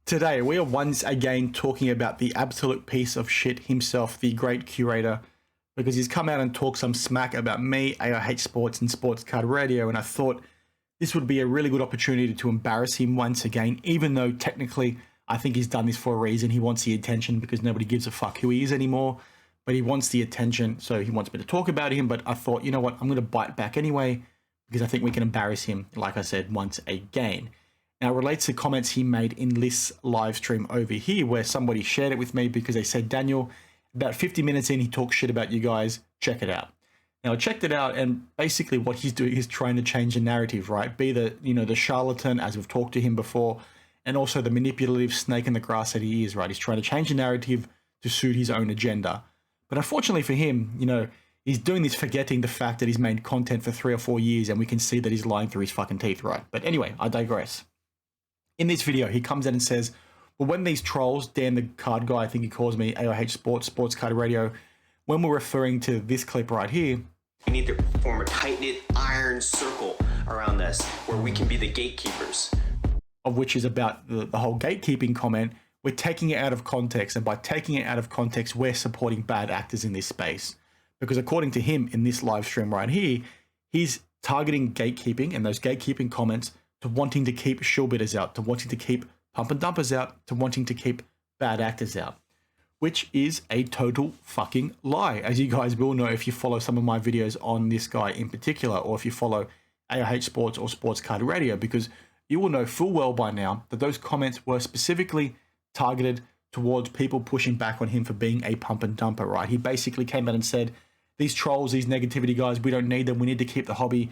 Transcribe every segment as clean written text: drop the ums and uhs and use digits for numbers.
Today, we are once again talking about the absolute piece of shit himself, the Great Curator, because he's come out and talked some smack about me, AIH Sports, and Sports Card Radio, and I thought this would be a really good opportunity to embarrass him once again, even though technically I think he's done this for a reason. He wants the attention because nobody gives a fuck who he is anymore, but he wants the attention, so he wants me to talk about him, but I thought, you know what, I'm going to bite back anyway, because I think we can embarrass him, like I said, once again. Now, it relates to comments he made in this live stream over here, where somebody shared it with me because they said, Daniel, about 50 minutes in, he talks shit about you guys. Check it out. Now, I checked it out, and basically what he's doing is trying to change the narrative, right? Be the charlatan, as we've talked to him before, and also the manipulative snake in the grass that he is, right? He's trying to change the narrative to suit his own agenda. But unfortunately for him, he's doing this forgetting the fact that he's made content for 3 or 4 years, and we can see that he's lying through his fucking teeth, right? But anyway, I digress. In this video, he comes in and says, well, when these trolls, Dan the card guy, I think he calls me, AIH Sports, Sports Card Radio, when we're referring to this clip right here, we need to form a tight-knit iron circle around us where we can be the gatekeepers. Of which is about the whole gatekeeping comment, we're taking it out of context. And by taking it out of context, we're supporting bad actors in this space. Because according to him in this live stream right here, he's targeting gatekeeping and those gatekeeping comments to wanting to keep shillbitters out, to wanting to keep pump and dumpers out, to wanting to keep bad actors out, which is a total fucking lie. As you guys will know if you follow some of my videos on this guy in particular, or if you follow AIH Sports or Sports Card Radio, because you will know full well by now that those comments were specifically targeted towards people pushing back on him for being a pump and dumper, right? He basically came out and said, these trolls, these negativity guys, we don't need them. We need to keep the hobby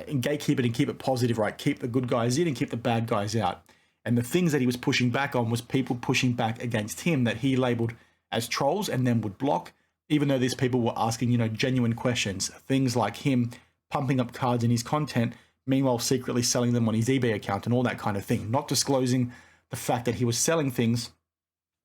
and gatekeep it and keep it positive, right? Keep the good guys in and keep the bad guys out. And the things that he was pushing back on was people pushing back against him that he labeled as trolls and then would block, even though these people were asking, genuine questions. Things like him pumping up cards in his content, meanwhile secretly selling them on his eBay account and all that kind of thing, not disclosing the fact that he was selling things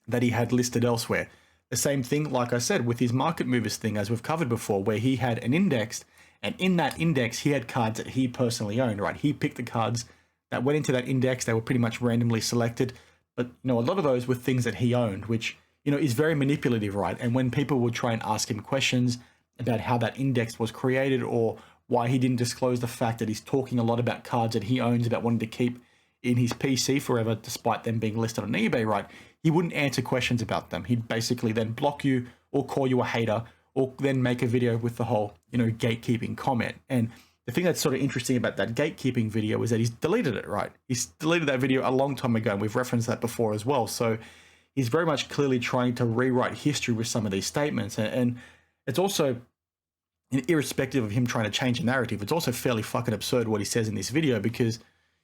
that he had listed elsewhere. The same thing, like I said, with his market movers thing, as we've covered before, where he had an index, and in that index, he had cards that he personally owned, right? He picked the cards that went into that index. They were pretty much randomly selected. But, a lot of those were things that he owned, which, is very manipulative, right? And when people would try and ask him questions about how that index was created or why he didn't disclose the fact that he's talking a lot about cards that he owns, about wanting to keep in his PC forever, despite them being listed on eBay, right? He wouldn't answer questions about them. He'd basically then block you or call you a hater, or then make a video with the whole, gatekeeping comment. And the thing that's sort of interesting about that gatekeeping video is that he's deleted it, right? He's deleted that video a long time ago, and we've referenced that before as well. So he's very much clearly trying to rewrite history with some of these statements. And it's also, irrespective of him trying to change the narrative, it's also fairly fucking absurd what he says in this video, because,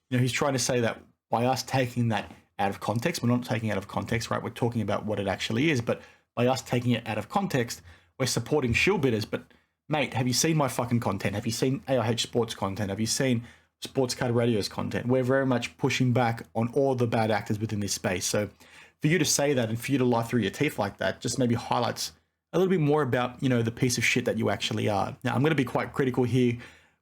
he's trying to say that by us taking that out of context, we're not taking it out of context, right? We're talking about what it actually is, but by us taking it out of context, we're supporting shillbitters. But mate, have you seen my fucking content? Have you seen AIH Sports content? Have you seen Sports Card Radio's content? We're very much pushing back on all the bad actors within this space. So for you to say that and for you to lie through your teeth like that just maybe highlights a little bit more about, the piece of shit that you actually are. Now, I'm going to be quite critical here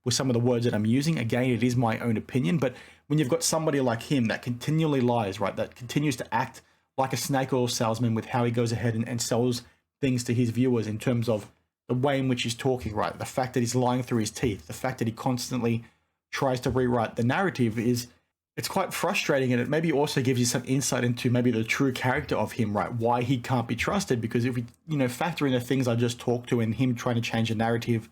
with some of the words that I'm using. Again, it is my own opinion, but when you've got somebody like him that continually lies, right, that continues to act like a snake oil salesman with how he goes ahead and sells things to his viewers in terms of the way in which he's talking, right? The fact that he's lying through his teeth, the fact that he constantly tries to rewrite the narrative it's quite frustrating. And it maybe also gives you some insight into maybe the true character of him, right? Why he can't be trusted. Because if we, factor in the things I just talked to and him trying to change the narrative,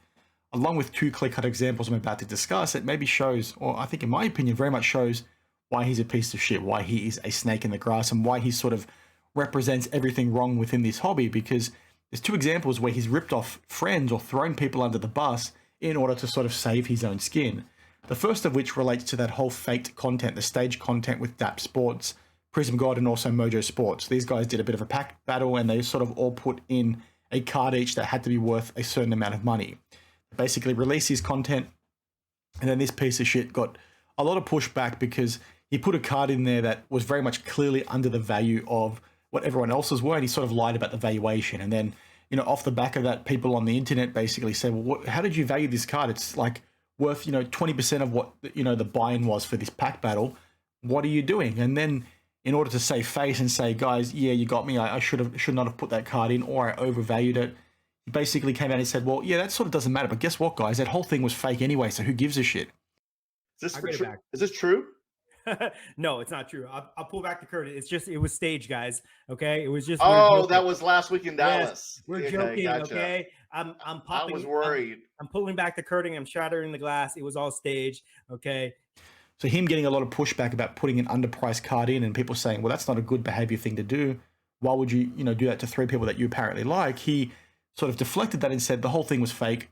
along with 2 clear-cut examples I'm about to discuss, it maybe shows, or I think in my opinion, very much shows why he's a piece of shit, why he is a snake in the grass, and why he sort of represents everything wrong within this hobby. Because there's 2 examples where he's ripped off friends or thrown people under the bus in order to sort of save his own skin. The first of which relates to that whole faked content, the stage content with DAP Sports, Prism God, and also Mojo Sports. These guys did a bit of a pack battle, and they sort of all put in a card each that had to be worth a certain amount of money. They basically released his content, and then this piece of shit got a lot of pushback because he put a card in there that was very much clearly under the value of what everyone else's were, and he sort of lied about the valuation. And then, off the back of that, people on the internet basically said, well, how did you value this card? It's like worth, 20% of what, the buy-in was for this pack battle. What are you doing? And then in order to save face and say, guys, yeah, you got me. I should not have put that card in, or I overvalued it. He basically came out and said, well, yeah, that sort of doesn't matter. But guess what, guys? That whole thing was fake anyway. So who gives a shit? Is this true? No, it's not true. I'll pull back the curtain. It was staged, guys. Okay, it was just. Oh, that was last week in Dallas. Yes, we're joking. Gotcha. Okay, I'm popping. I was worried. I'm pulling back the curtain. I'm shattering the glass. It was all staged. Okay. So him getting a lot of pushback about putting an underpriced card in, and people saying, well, that's not a good behavior thing to do. Why would you, do that to 3 people that you apparently like? He sort of deflected that and said the whole thing was fake.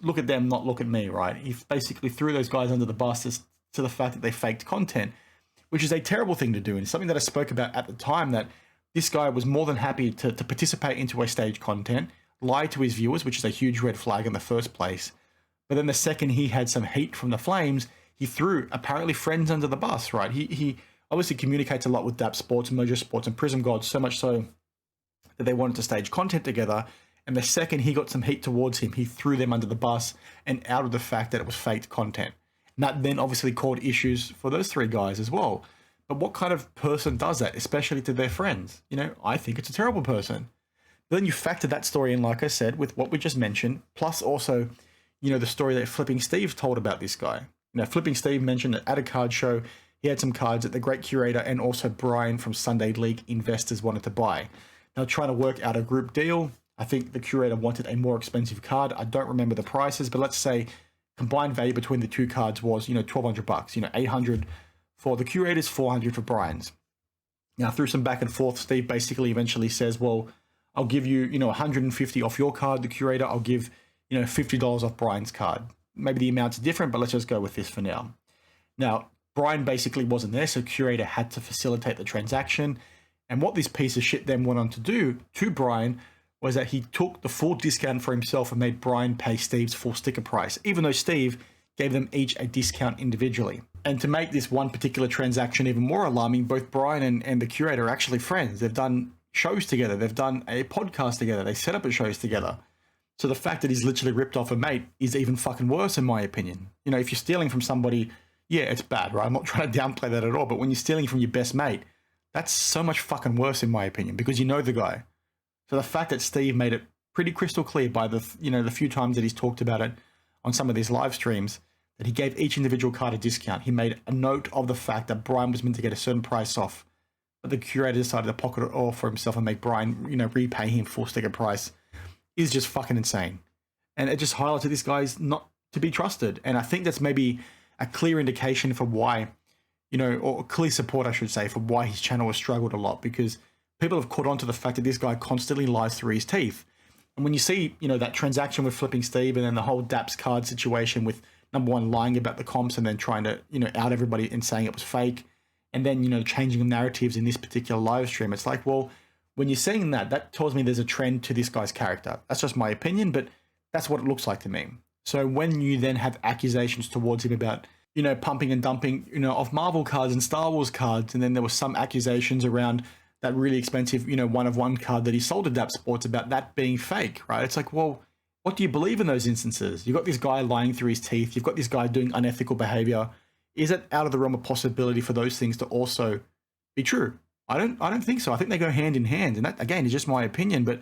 Look at them, not look at me, right? He basically threw those guys under the bus as to the fact that they faked content, which is a terrible thing to do. And something that I spoke about at the time, that this guy was more than happy to participate into a staged content, lie to his viewers, which is a huge red flag in the first place. But then the second he had some heat from the flames, he threw apparently friends under the bus, right? He obviously communicates a lot with DAP Sports, Mojo Sports, and Prism God, so much so that they wanted to stage content together. And the second he got some heat towards him, he threw them under the bus and out of the fact that it was faked content. And that then obviously caused issues for those 3 guys as well. But what kind of person does that, especially to their friends? I think it's a terrible person. But then you factor that story in, like I said, with what we just mentioned, plus also, the story that Flipping Steve told about this guy. Flipping Steve mentioned that at a card show, he had some cards that the Great Curator and also Brian from Sunday League investors wanted to buy. Now, trying to work out a group deal, I think the Curator wanted a more expensive card. I don't remember the prices, but let's say combined value between the 2 cards was, $1,200, 800 for the Curators, 400 for Brian's. Now, through some back and forth, Steve basically eventually says, well, I'll give you, 150 off your card, the Curator. I'll give, $50 off Brian's card. Maybe the amount's different, but let's just go with this for now. Now, Brian basically wasn't there, so Curator had to facilitate the transaction. And what this piece of shit then went on to do to Brian was that he took the full discount for himself and made Brian pay Steve's full sticker price, even though Steve gave them each a discount individually. And to make this one particular transaction even more alarming, both Brian and the Curator are actually friends. They've done shows together. They've done a podcast together. They set up shows together. So the fact that he's literally ripped off a mate is even fucking worse, in my opinion. If you're stealing from somebody, yeah, it's bad, right? I'm not trying to downplay that at all. But when you're stealing from your best mate, that's so much fucking worse, in my opinion, because you know the guy. So the fact that Steve made it pretty crystal clear by the few times that he's talked about it on some of these live streams, that he gave each individual card a discount. He made a note of the fact that Brian was meant to get a certain price off, but the Curator decided to pocket it all for himself and make Brian, repay him full sticker price, is just fucking insane. And it just highlights that this guy's not to be trusted. And I think that's maybe a clear indication for why, or clear support, I should say, for why his channel has struggled a lot, because people have caught on to the fact that this guy constantly lies through his teeth. And when you see, that transaction with Flipping Steve and then the whole DAPS card situation with number one, lying about the comps and then trying to, out everybody and saying it was fake, and then, changing the narratives in this particular live stream, it's like, well, when you're saying that, that tells me there's a trend to this guy's character. That's just my opinion, but that's what it looks like to me. So when you then have accusations towards him about, pumping and dumping, of Marvel cards and Star Wars cards, and then there was some accusations around that really expensive, 1-of-1 card that he sold to DAP Sports about that being fake, right? It's like, well, what do you believe in those instances? You've got this guy lying through his teeth. You've got this guy doing unethical behavior. Is it out of the realm of possibility for those things to also be true? I don't think so. I think they go hand in hand. And that, again, is just my opinion. But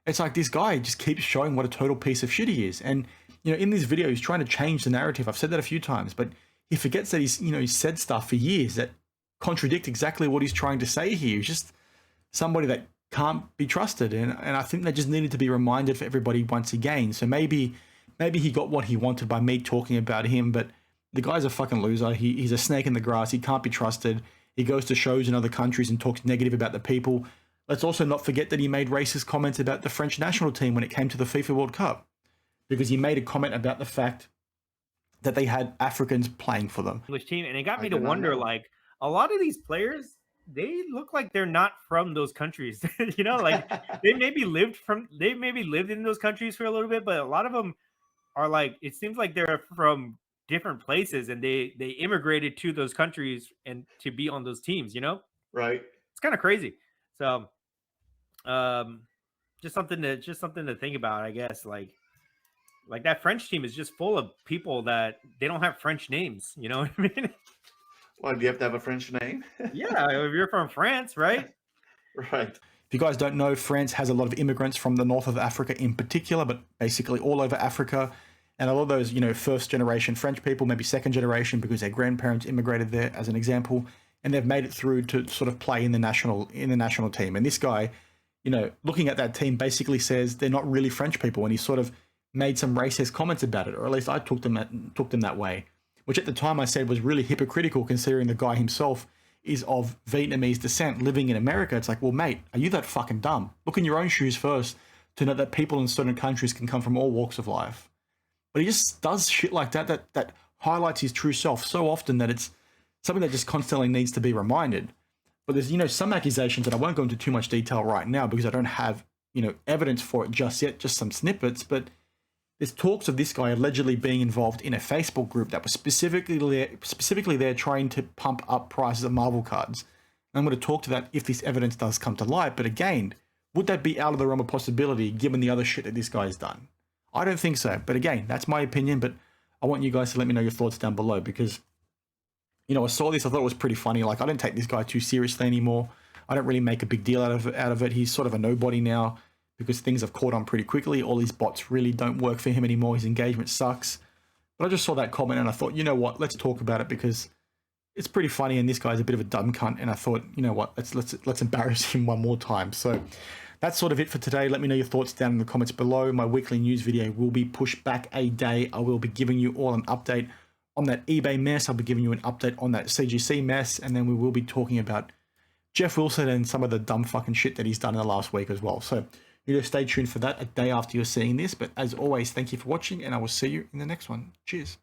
it's like this guy just keeps showing what a total piece of shit he is. And, in this video, he's trying to change the narrative. I've said that a few times, but he forgets that he's said stuff for years that contradict exactly what he's trying to say here. He's just somebody that can't be trusted. And I think they just needed to be reminded for everybody once again. So maybe he got what he wanted by me talking about him, but the guy's a fucking loser. He's a snake in the grass. He can't be trusted. He goes to shows in other countries and talks negative about the people. Let's also not forget that he made racist comments about the French national team when it came to the FIFA World Cup, because he made a comment about the fact that they had Africans playing for them. English team, and it got me to wonder, like, a lot of these players, they look like they're not from those countries. Like they maybe lived in those countries for a little bit, but a lot of them are like, it seems like they're from different places and they immigrated to those countries and to be on those teams, Right. It's kind of crazy. So just something to think about, I guess. Like that French team is just full of people that they don't have French names, you know what I mean? Why do you have to have a French name? Yeah, if you're from France, right? Right. If you guys don't know, France has a lot of immigrants from the north of Africa in particular, but basically all over Africa. And a lot of those, first generation French people, maybe second generation, because their grandparents immigrated there, as an example, and they've made it through to sort of play in the national team. And this guy, looking at that team, basically says they're not really French people, and he sort of made some racist comments about it, or at least I took them that way, which at the time I said was really hypocritical, considering the guy himself is of Vietnamese descent, living in America. It's like, well, mate, are you that fucking dumb? Look in your own shoes first to know that people in certain countries can come from all walks of life. But he just does shit like that highlights his true self so often that it's something that just constantly needs to be reminded. But there's, some accusations that I won't go into too much detail right now because I don't have, evidence for it just yet, just some snippets. But there's talks of this guy allegedly being involved in a Facebook group that was specifically there trying to pump up prices of Marvel cards. And I'm going to talk to that if this evidence does come to light. But again, would that be out of the realm of possibility given the other shit that this guy's done? I don't think so. But again, that's my opinion. But I want you guys to let me know your thoughts down below because, I saw this. I thought it was pretty funny. Like, I don't take this guy too seriously anymore. I don't really make a big deal out of it. He's sort of a nobody now because things have caught on pretty quickly. All these bots really don't work for him anymore. His engagement sucks. But I just saw that comment and I thought, you know what? Let's talk about it because it's pretty funny. And this guy's a bit of a dumb cunt. And I thought, you know what? Let's embarrass him one more time. So that's sort of it for today. Let me know your thoughts down in the comments below. My weekly news video will be pushed back a day. I will be giving you all an update on that eBay mess. I'll be giving you an update on that CGC mess. And then we will be talking about Jeff Wilson and some of the dumb fucking shit that he's done in the last week as well. So stay tuned for that a day after you're seeing this. But as always, thank you for watching and I will see you in the next one. Cheers.